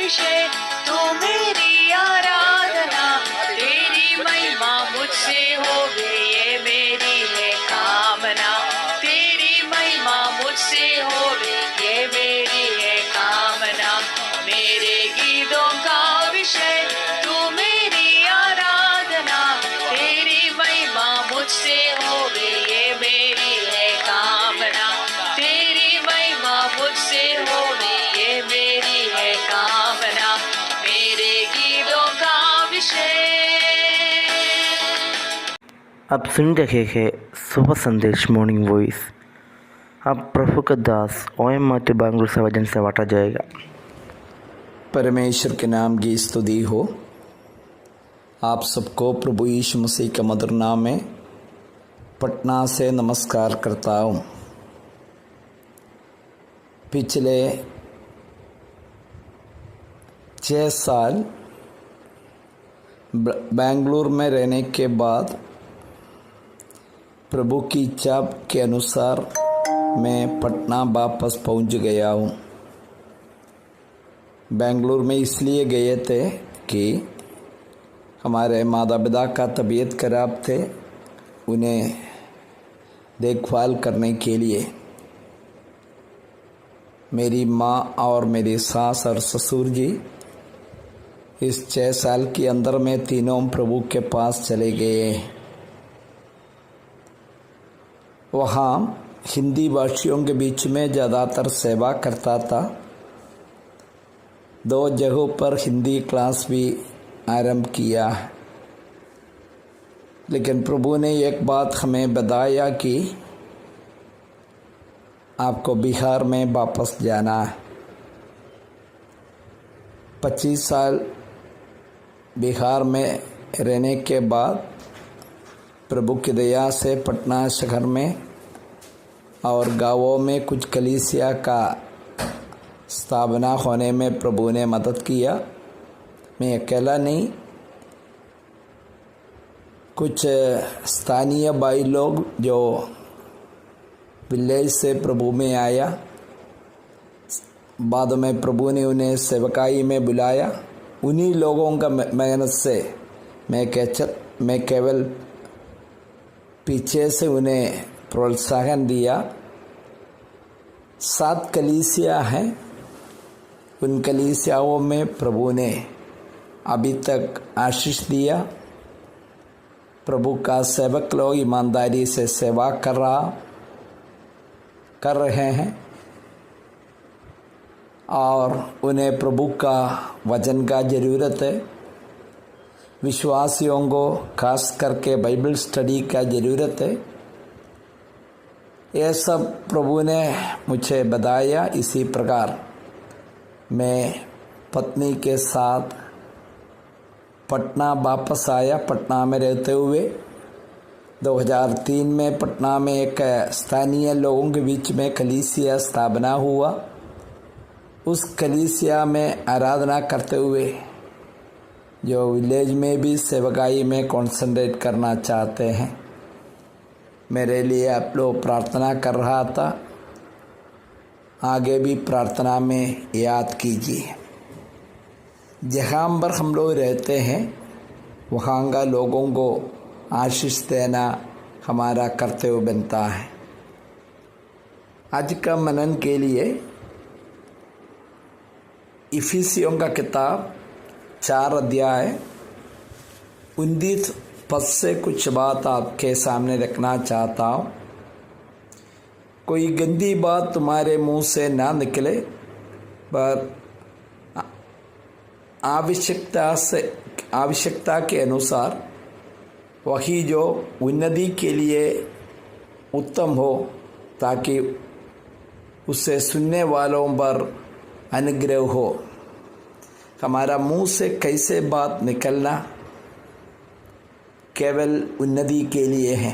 विषय तू मेरी आराधना, तेरी महिमा मुझसे होवे ये मेरी है कामना, तेरी महिमा मुझसे होवे ये मेरी है कामना। मेरे गीतों का विषय तू मेरी आराधना, तेरी महिमा मुझसे होवे ये मेरी है कामना, तेरी महिमा मुझसे होवे ये मेरी है कामना। मेरे गीतों का विषय। आप सुन रहे हैं सुबह संदेश मॉर्निंग वॉइस। अब प्रभु का दास OM माथुर बैंगलोर से वचन से बांटा जाएगा। परमेश्वर के नाम की स्तुति हो। आप सबको प्रभु यीशु मसीह के मधुर नाम में पटना से नमस्कार करता हूँ। पिछले 6 साल बेंगलुरु में रहने के बाद प्रभु की इच्छा के अनुसार मैं पटना वापस पहुंच गया हूं। बेंगलुरु में इसलिए गए थे कि हमारे माता पिता का तबीयत खराब थे, उन्हें देखभाल करने के लिए। मेरी माँ और मेरी सास और ससुर जी इस 6 साल के अंदर में तीनों प्रभु के पास चले गए। वहाँ हिंदी भाषियों के बीच में ज़्यादातर सेवा करता था। 2 जगहों पर हिंदी क्लास भी आरंभ किया। लेकिन प्रभु ने एक बात हमें बताया कि आपको बिहार में वापस जाना है। 25 साल बिहार में रहने के बाद प्रभु की दया से पटना शहर में और गांवों में कुछ कलीसिया का स्थापना होने में प्रभु ने मदद किया। मैं अकेला नहीं, कुछ स्थानीय भाई लोग जो विलेज से प्रभु में आया, बाद में प्रभु ने उन्हें सेवकाई में बुलाया। उन्हीं लोगों का मेहनत से मैं केवल पीछे से उन्हें प्रोत्साहन दिया। 7 कलीसिया हैं, उन कलीसियाओं में प्रभु ने अभी तक आशीष दिया। प्रभु का सेवक लोग ईमानदारी से सेवा कर रहे हैं और उन्हें प्रभु का वचन का ज़रूरत है। विश्वासियों को खास करके बाइबल स्टडी का ज़रूरत है। यह सब प्रभु ने मुझे बताया। इसी प्रकार मैं पत्नी के साथ पटना वापस आया। पटना में रहते हुए 2003 में पटना में एक स्थानीय लोगों के बीच में कलीसिया स्थापना हुआ। उस कलीसिया में आराधना करते हुए जो विलेज में भी सेवकाई में कंसंट्रेट करना चाहते हैं, मेरे लिए आप लोग प्रार्थना कर रहा था। आगे भी प्रार्थना में याद कीजिए। जहाँ पर हम लोग रहते हैं वहाँ का लोगों को आशीष देना हमारा कर्तव्य बनता है। आज का मनन के लिए इफिसियों का किताब 4 अध्याय 19 पद से कुछ बात आपके सामने रखना चाहता हूँ। कोई गंदी बात तुम्हारे मुंह से ना निकले, पर आवश्यकता के अनुसार वही जो उन्नति के लिए उत्तम हो, ताकि उसे सुनने वालों पर अनुग्रह हो। हमारा मुंह से कैसे बात निकलना केवल उन्नति के लिए है।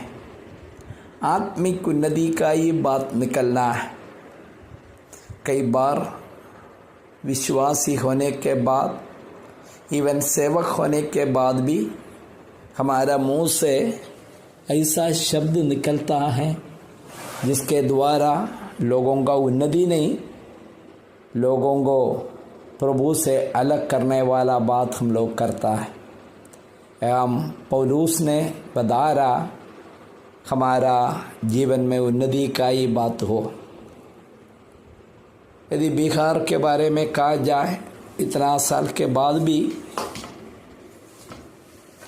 आत्मिक उन्नति का ही बात निकलना है। कई बार विश्वासी होने के बाद, इवन सेवक होने के बाद भी हमारा मुंह से ऐसा शब्द निकलता है जिसके द्वारा लोगों का उन्नति नहीं, लोगों को प्रभु से अलग करने वाला बात हम लोग करता है। एवं पौलुस ने बता रहा हमारा जीवन में उन्नति का ही बात हो। यदि बिहार के बारे में कहा जाए, इतना साल के बाद भी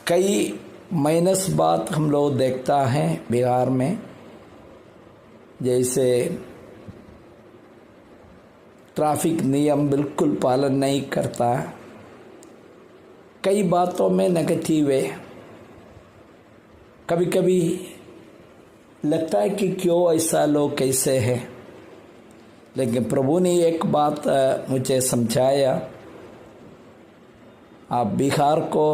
कई माइनस बात हम लोग देखता है बिहार में, जैसे ट्रैफिक नियम बिल्कुल पालन नहीं करता, कई बातों में नेगेटिव है। कभी कभी लगता है कि क्यों ऐसा लोग कैसे हैं, लेकिन प्रभु ने एक बात मुझे समझाया, आप बिहार को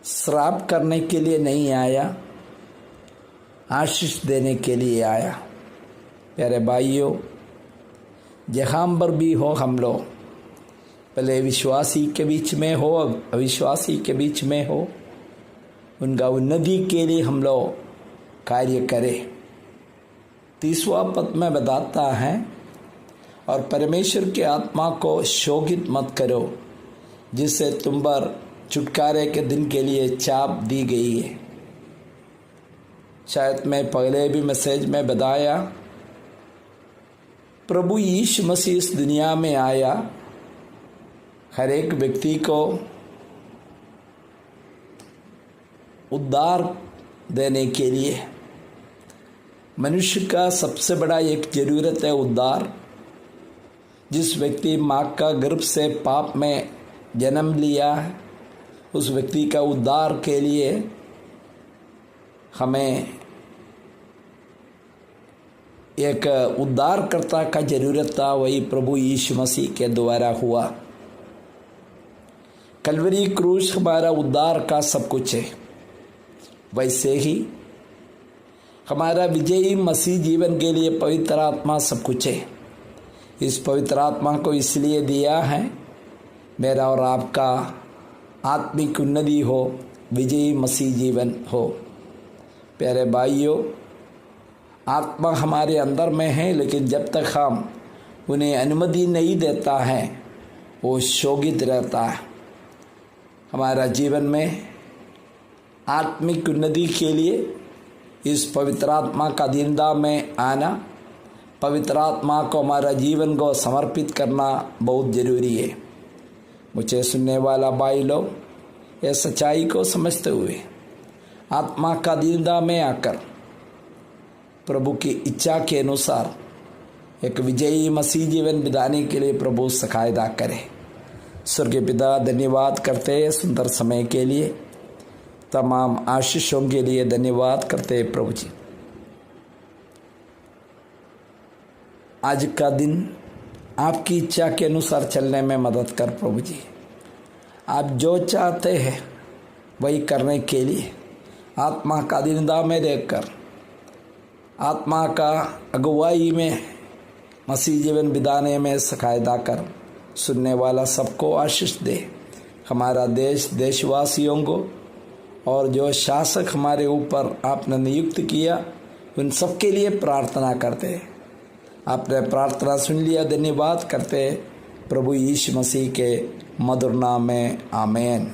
श्राप करने के लिए नहीं आया, आशीष देने के लिए आया। प्यारे भाइयों, जहाँ पर भी हो हम लोग, भले विश्वासी के बीच में हो अविश्वासी के बीच में हो, उनका उन्नति के लिए हम लोग कार्य करें। 30वां पद में बताता है, और परमेश्वर की आत्मा को शोकित मत करो, जिससे तुम पर छुटकारे के दिन के लिए चाप दी गई है। शायद मैं पहले भी मैसेज में बताया, प्रभु यीशु मसीह इस दुनिया में आया हर एक व्यक्ति को उद्धार देने के लिए। मनुष्य का सबसे बड़ा एक ज़रूरत है उद्धार। जिस व्यक्ति माँ का गर्भ से पाप में जन्म लिया है, उस व्यक्ति का उद्धार के लिए हमें एक उद्धारकर्ता का ज़रूरत था। वही प्रभु यीशु मसीह के द्वारा हुआ। कलवरी क्रूस हमारा उद्धार का सब कुछ है। वैसे ही हमारा विजयी मसीह जीवन के लिए पवित्र आत्मा सब कुछ है। इस पवित्र आत्मा को इसलिए दिया है, मेरा और आपका आत्मिक उन्नति हो, विजयी मसीह जीवन हो। प्यारे भाइयों, आत्मा हमारे अंदर में है, लेकिन जब तक हम उन्हें अनुमति नहीं देता है, वो शोकित रहता है। हमारा जीवन में आत्मिक उन्नति के लिए इस पवित्र आत्मा का अधीनता में आना, पवित्र आत्मा को हमारा जीवन को समर्पित करना बहुत ज़रूरी है। मुझे सुनने वाला भाई लोग, यह सच्चाई को समझते हुए आत्मा का अधीनता में आकर प्रभु की इच्छा के अनुसार एक विजयी मसीह जीवन बिताने के लिए प्रभु सहायता करे। स्वर्गीय पिता, धन्यवाद करते हैं सुंदर समय के लिए, तमाम आशीषों के लिए धन्यवाद करते हैं प्रभु जी। आज का दिन आपकी इच्छा के अनुसार चलने में मदद कर प्रभु जी। आप जो चाहते हैं वही करने के लिए आत्मा का अधीनता में देखकर, आत्मा का अगुवाई में मसीह जीवन बिताने में सहायता कर। सुनने वाला सबको आशीष दे। हमारा देश, देशवासियों को और जो शासक हमारे ऊपर आपने नियुक्त किया, उन सबके लिए प्रार्थना करते हैं। आपने प्रार्थना सुन लिया, धन्यवाद करते प्रभु यीशु मसीह के मधुर नाम में, आमीन।